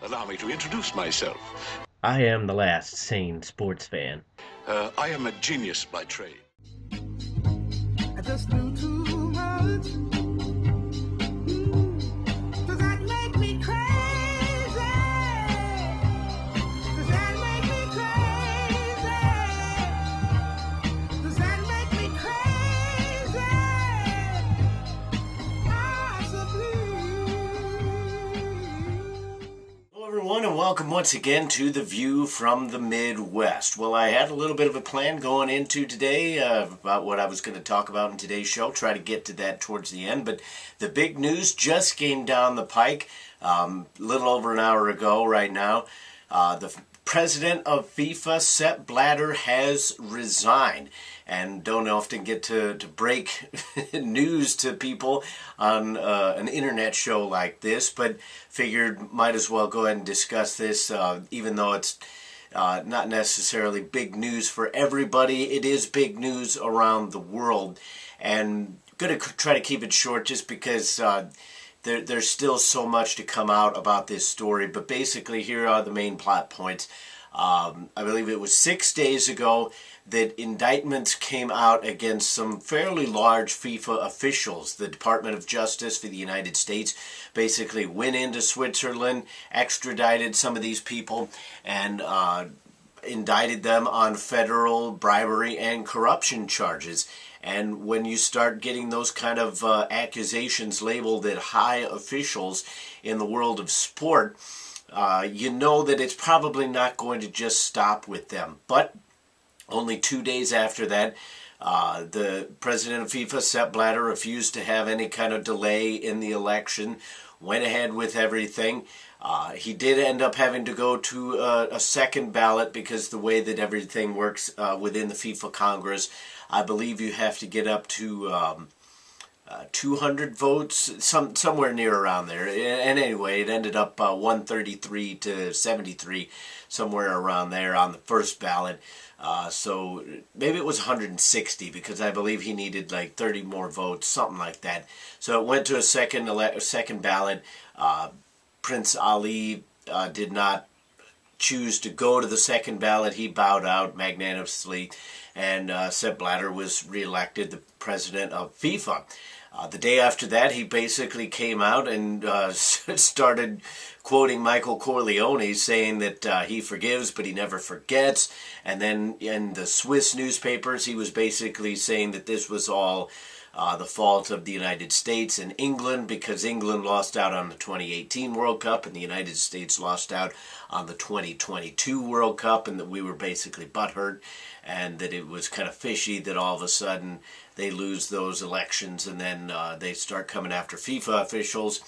Allow me to introduce myself. I am the last sane sports fan. I am a genius by trade. I just knew too much. Does that make me crazy? Does that make me crazy? Does that make me crazy? Possibly. Hello everyone and welcome once again to The View from the Midwest. Well, I had a little bit of a plan going into today about what I was going to talk about in today's show. Try to get to that towards the end, but the big news just came down the pike a little over an hour ago right now. The president of FIFA, Sepp Blatter, has resigned. And don't often get to break news to people on an internet show like this, but figured might as well go ahead and discuss this, even though it's not necessarily big news for everybody. It is big news around the world, and going to try to keep it short just because there's still so much to come out about this story. But basically, here are the main plot points. I believe it was 6 days ago that indictments came out against some fairly large FIFA officials. The Department of Justice for the United States basically went into Switzerland, extradited some of these people, and indicted them on federal bribery and corruption charges. And when you start getting those kind of accusations labeled at high officials in the world of sport, you know that it's probably not going to just stop with them. But only 2 days after that, the president of FIFA, Sepp Blatter, refused to have any kind of delay in the election, went ahead with everything. He did end up having to go to a second ballot because the way that everything works within the FIFA Congress, I believe you have to get up to 200 votes, somewhere near around there. And anyway, it ended up 133 to 73, somewhere around there on the first ballot. So maybe it was 160 because I believe he needed like 30 more votes, something like that. So it went to a second ballot. Prince Ali did not choose to go to the second ballot. He bowed out magnanimously, and Sepp Blatter was reelected the president of FIFA. The day after that, he basically came out and started quoting Michael Corleone, saying that he forgives but he never forgets. And then in the Swiss newspapers, he was basically saying that this was all the fault of the United States and England, because England lost out on the 2018 World Cup and the United States lost out on the 2022 World Cup, and that we were basically butthurt, and that it was kind of fishy that all of a sudden they lose those elections and then they start coming after FIFA officials.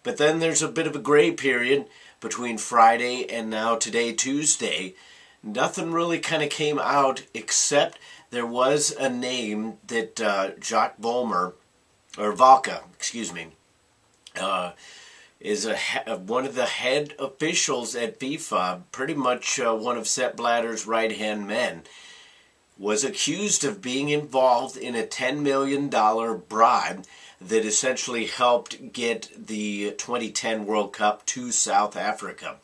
But then there's a bit of a gray period between Friday and now today, Tuesday. Nothing really kind of came out, except there was a name that Jacques Vollmer, or Valka, excuse me, is one of the head officials at FIFA, pretty much one of Sepp Blatter's right-hand men, was accused of being involved in a $10 million bribe that essentially helped get the 2010 World Cup to South Africa.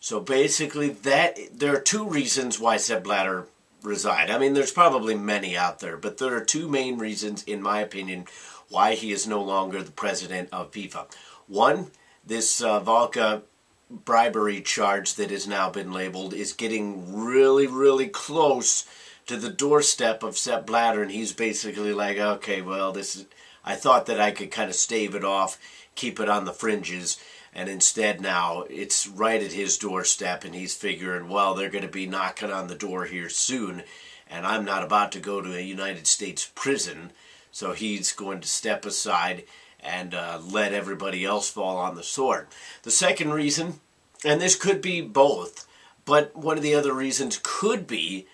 So basically, there are two reasons why Sepp Blatter resigned. I mean, there's probably many out there, but there are two main reasons, in my opinion, why he is no longer the president of FIFA. One, this Valka bribery charge that has now been labeled is getting really, really close to the doorstep of Sepp Blatter, and he's basically like, okay, well, I thought that I could kind of stave it off, keep it on the fringes, and instead now it's right at his doorstep, and he's figuring, well, they're going to be knocking on the door here soon, and I'm not about to go to a United States prison, so he's going to step aside and let everybody else fall on the sword. The second reason, and this could be both, but one of the other reasons could be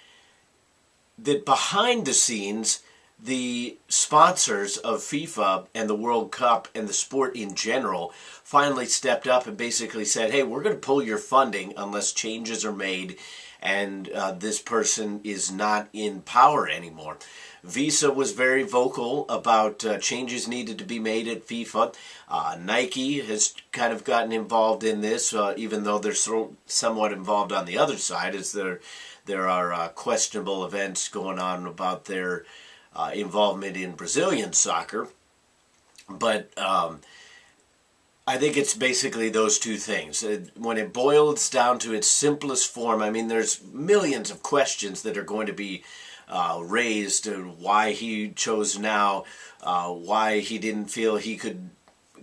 that behind the scenes, the sponsors of FIFA and the World Cup and the sport in general finally stepped up and basically said, hey, we're going to pull your funding unless changes are made and this person is not in power anymore. Visa was very vocal about changes needed to be made at FIFA. Nike has kind of gotten involved in this, even though they're somewhat involved on the other side, as there are questionable events going on about their involvement in Brazilian soccer. But I think it's basically those two things. When it boils down to its simplest form, I mean, there's millions of questions that are going to be raised, why he chose now, why he didn't feel he could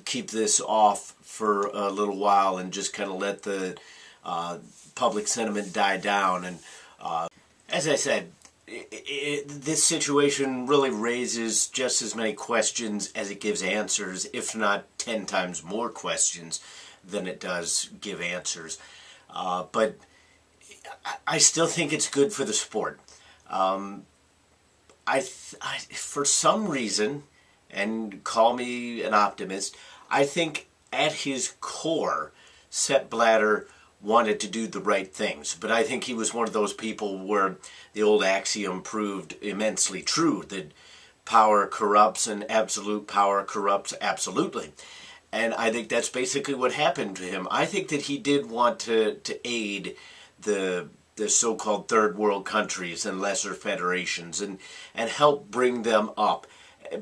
keep this off for a little while and just kind of let the public sentiment die down. And as I said, this situation really raises just as many questions as it gives answers, if not 10 times more questions than it does give answers. But I still think it's good for the sport. For some reason, and call me an optimist, I think at his core, Sepp Blatter wanted to do the right things. But I think he was one of those people where the old axiom proved immensely true, that power corrupts and absolute power corrupts absolutely. And I think that's basically what happened to him. I think that he did want to aid the so-called third world countries and lesser federations and help bring them up.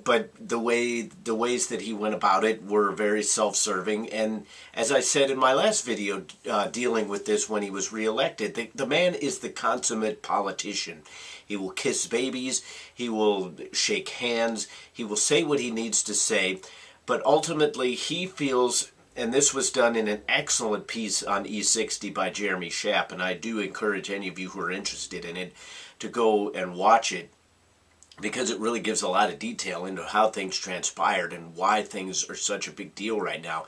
But the ways that he went about it were very self-serving. And as I said in my last video dealing with this when he was reelected, the man is the consummate politician. He will kiss babies, he will shake hands, he will say what he needs to say. But ultimately he feels, and this was done in an excellent piece on E60 by Jeremy Schaap, and I do encourage any of you who are interested in it to go and watch it, because it really gives a lot of detail into how things transpired and why things are such a big deal right now.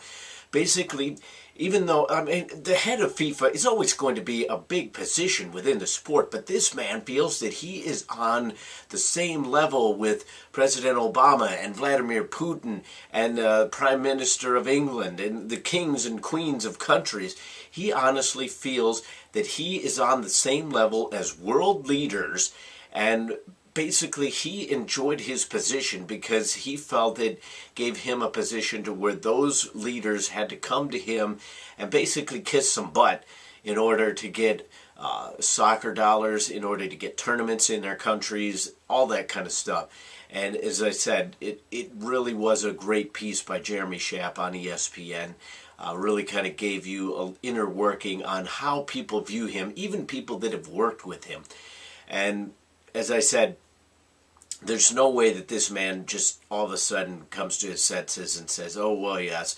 Basically, even though, I mean, the head of FIFA is always going to be a big position within the sport, but this man feels that he is on the same level with President Obama and Vladimir Putin and Prime Minister of England and the kings and queens of countries. He honestly feels that he is on the same level as world leaders, and basically he enjoyed his position because he felt it gave him a position to where those leaders had to come to him and basically kiss some butt in order to get soccer dollars, in order to get tournaments in their countries, all that kind of stuff. And as I said, it really was a great piece by Jeremy Schaap on ESPN. Really kind of gave you an inner working on how people view him, even people that have worked with him. And as I said, there's no way that this man just all of a sudden comes to his senses and says, oh, well, yes,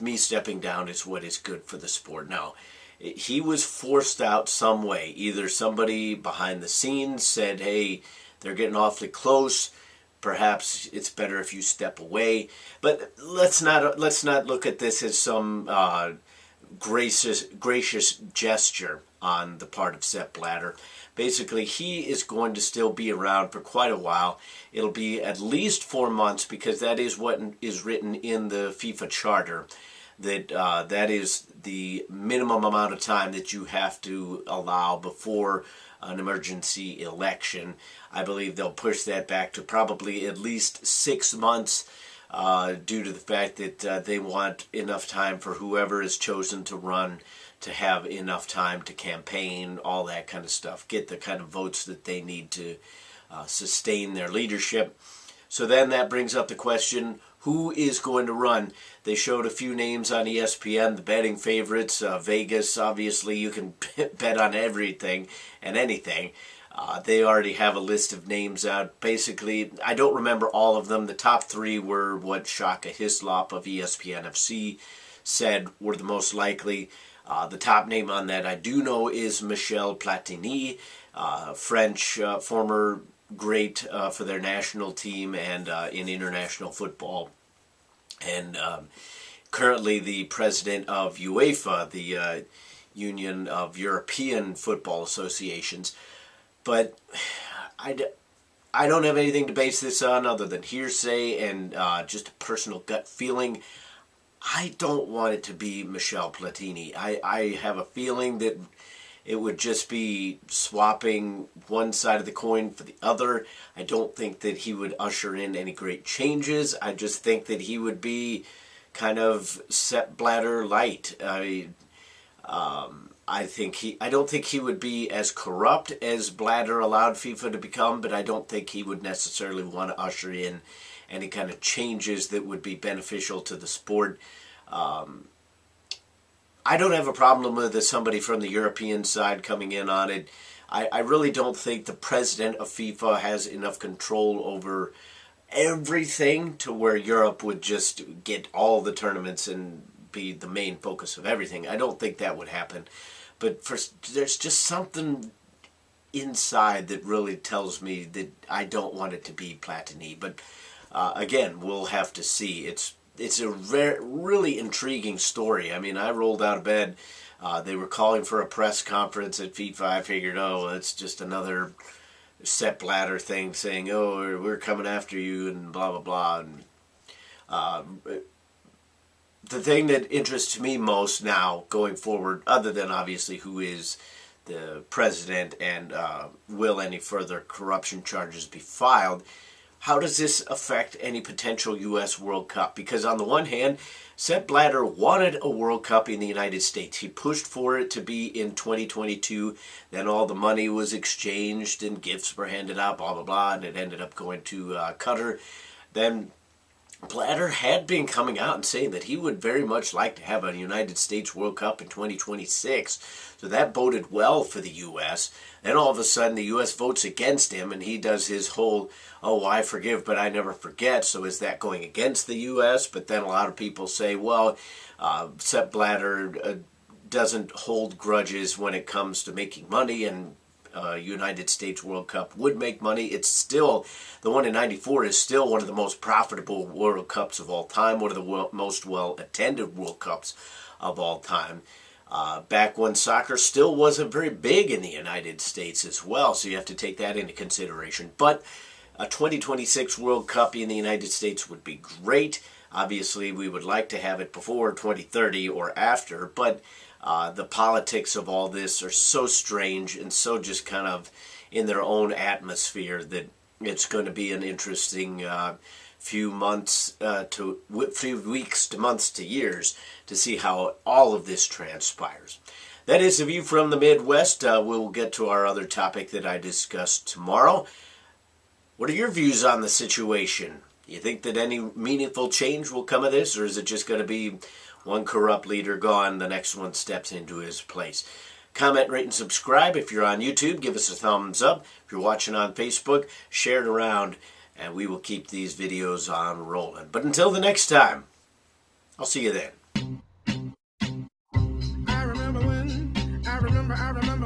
me stepping down is what is good for the sport. No, he was forced out some way. Either somebody behind the scenes said, hey, they're getting awfully close, perhaps it's better if you step away. But let's not look at this as some gracious gesture on the part of Sepp Blatter. Basically, he is going to still be around for quite a while. It'll be at least 4 months, because that is what is written in the FIFA charter, that that is the minimum amount of time that you have to allow before an emergency election. I believe they'll push that back to probably at least 6 months, due to the fact that they want enough time for whoever is chosen to run to have enough time to campaign, all that kind of stuff, get the kind of votes that they need to sustain their leadership. So then that brings up the question, who is going to run? They showed a few names on ESPN, the betting favorites. Vegas, obviously, you can bet on everything and anything. They already have a list of names out. Basically, I don't remember all of them. The top 3 were what Shaka Hislop of ESPN FC said were the most likely. The top name on that I do know is Michel Platini, French former great for their national team and in international football, and currently the president of UEFA, the Union of European Football Associations. But I don't have anything to base this on other than hearsay and just a personal gut feeling. I don't want it to be Michel Platini. I have a feeling that it would just be swapping one side of the coin for the other. I don't think that he would usher in any great changes. I just think that he would be kind of Sepp Blatter light. I don't think he would be as corrupt as Blatter allowed FIFA to become, but I don't think he would necessarily want to usher in any kind of changes that would be beneficial to the sport. I don't have a problem with somebody from the European side coming in on it. I really don't think the president of FIFA has enough control over everything to where Europe would just get all the tournaments and be the main focus of everything. I don't think that would happen. But there's just something inside that really tells me that I don't want it to be Platini. But again, we'll have to see. It's a really intriguing story. I mean, I rolled out of bed. They were calling for a press conference at FIFA. I figured, oh, it's just another Sepp Blatter thing saying, oh, we're coming after you and blah, blah, blah. And the thing that interests me most now going forward, other than obviously who is the president and will any further corruption charges be filed, how does this affect any potential U.S. World Cup? Because on the one hand, Sepp Blatter wanted a World Cup in the United States. He pushed for it to be in 2022. Then all the money was exchanged and gifts were handed out, blah, blah, blah, and it ended up going to Qatar. Then Blatter had been coming out and saying that he would very much like to have a United States World Cup in 2026. So that boded well for the U.S. Then all of a sudden the U.S. votes against him and he does his whole, oh, I forgive but I never forget. So is that going against the U.S.? But then a lot of people say, well, Sepp Blatter doesn't hold grudges when it comes to making money, and United States World Cup would make money. It's still, the one in '94 is still one of the most profitable World Cups of all time, one of the most well-attended World Cups of all time. Back when soccer still wasn't very big in the United States as well, so you have to take that into consideration. But a 2026 World Cup in the United States would be great. Obviously, we would like to have it before 2030 or after, but the politics of all this are so strange and so just kind of in their own atmosphere that it's going to be an interesting few weeks to months to years to see how all of this transpires. That is the view from the Midwest. We'll get to our other topic that I discussed tomorrow. What are your views on the situation? Do you think that any meaningful change will come of this, or is it just going to be one corrupt leader gone, the next one steps into his place? Comment, rate, and subscribe. If you're on YouTube, give us a thumbs up. If you're watching on Facebook, share it around, and we will keep these videos on rolling. But until the next time, I'll see you then. I remember